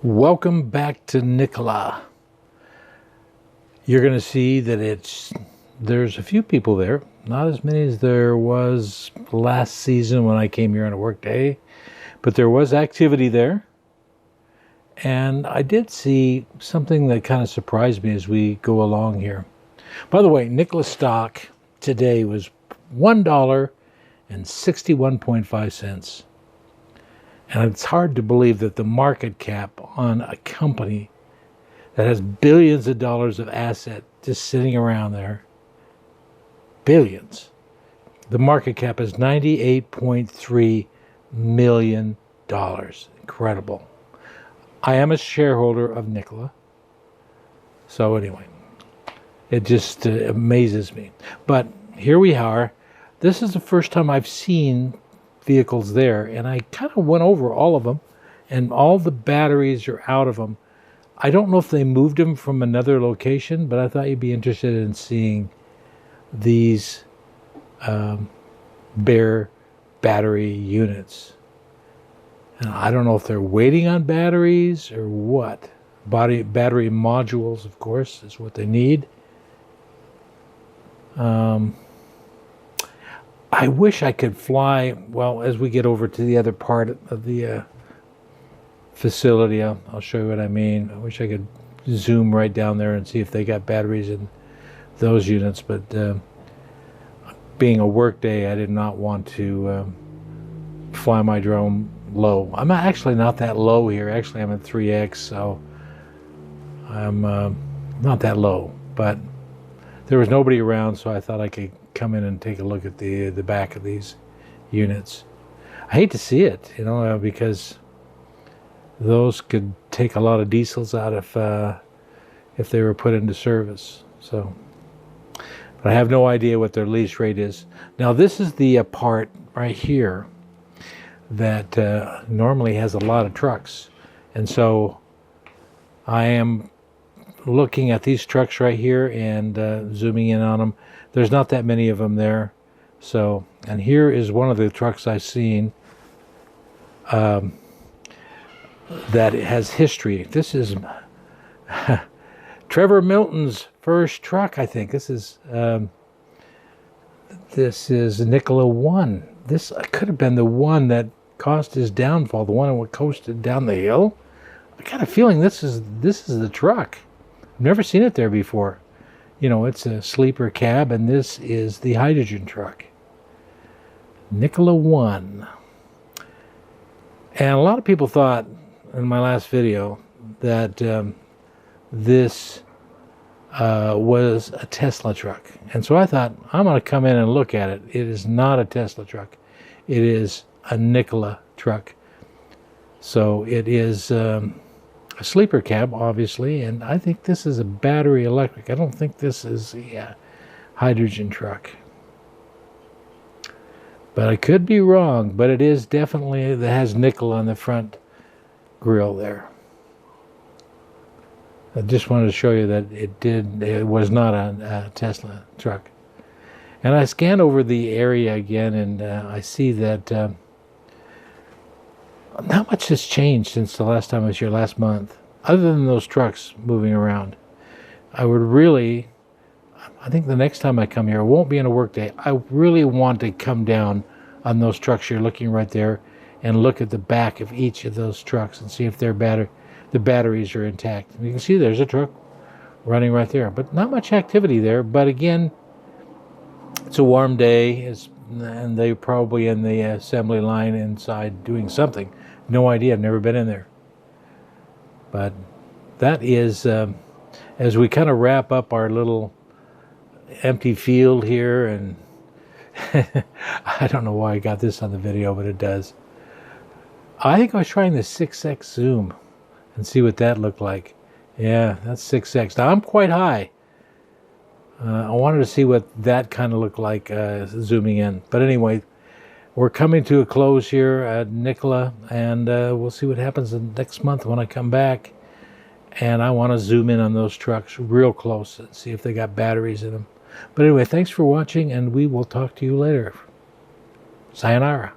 Welcome back to Nikola. You're going to see that there's a few people there, not as many as there was last season when I came here on a work day, but there was activity there. And I did see something that kind of surprised me as we go along here. By the way, Nikola stock today was $1.61.5. And it's hard to believe that the market cap on a company that has billions of dollars of asset just sitting around there, billions, the market cap is $98.3 million. Incredible. I am a shareholder of Nikola. So anyway, it just amazes me. But here we are. This is the first time I've seen vehicles there, and I kind of went over all of them, and all the batteries are out of them. I don't know if they moved them from another location, but I thought you'd be interested in seeing these bare battery units. And I don't know if they're waiting on batteries or what. Battery modules, of course, is what they need. I wish I could fly, well, as we get over to the other part of the facility, I'll show you what I mean. I wish I could zoom right down there and see if they got batteries in those units, but being a work day, I did not want to fly my drone low. I'm actually not that low here. Actually, I'm at 3x, so I'm not that low, but there was nobody around, so I thought I could come in and take a look at the back of these units. I hate to see it, because those could take a lot of diesels out if they were put into service. So, but I have no idea what their lease rate is. Now, this is the part right here that normally has a lot of trucks, and so I am looking at these trucks right here and zooming in on them. There's not that many of them there. So, and here is one of the trucks I've seen that has history. This is Trevor Milton's first truck, I think. This is Nikola One. This could have been the one that caused his downfall, the one that coasted down the hill. I got a feeling this is the truck. I've never seen it there before. It's a sleeper cab, and this is the hydrogen truck. Nikola One. And a lot of people thought in my last video that this was a Tesla truck. And so I thought, I'm going to come in and look at it. It is not a Tesla truck. It is a Nikola truck. So it is a sleeper cab, obviously, and I think this is a battery electric. I don't think this is a hydrogen truck. But I could be wrong, but it is definitely, that has Nikola on the front grille there. I just wanted to show you that it was not a Tesla truck. And I scanned over the area again, and I see that not much has changed since the last time I was here last month, other than those trucks moving around. I think the next time I come here, it won't be on a work day. I really want to come down on those trucks you're looking right there and look at the back of each of those trucks and see if the batteries are intact. And you can see there's a truck running right there, but not much activity there. But again, it's a warm day, and they're probably in the assembly line inside doing something. No idea. I've never been in there. But that is, as we kind of wrap up our little empty field here, and I don't know why I got this on the video, but it does. I think I was trying the 6x zoom and see what that looked like. Yeah, that's 6x. Now, I'm quite high. I wanted to see what that kind of looked like zooming in. But anyway, we're coming to a close here at Nikola, and we'll see what happens next month when I come back. And I want to zoom in on those trucks real close and see if they got batteries in them. But anyway, thanks for watching, and we will talk to you later. Sayonara.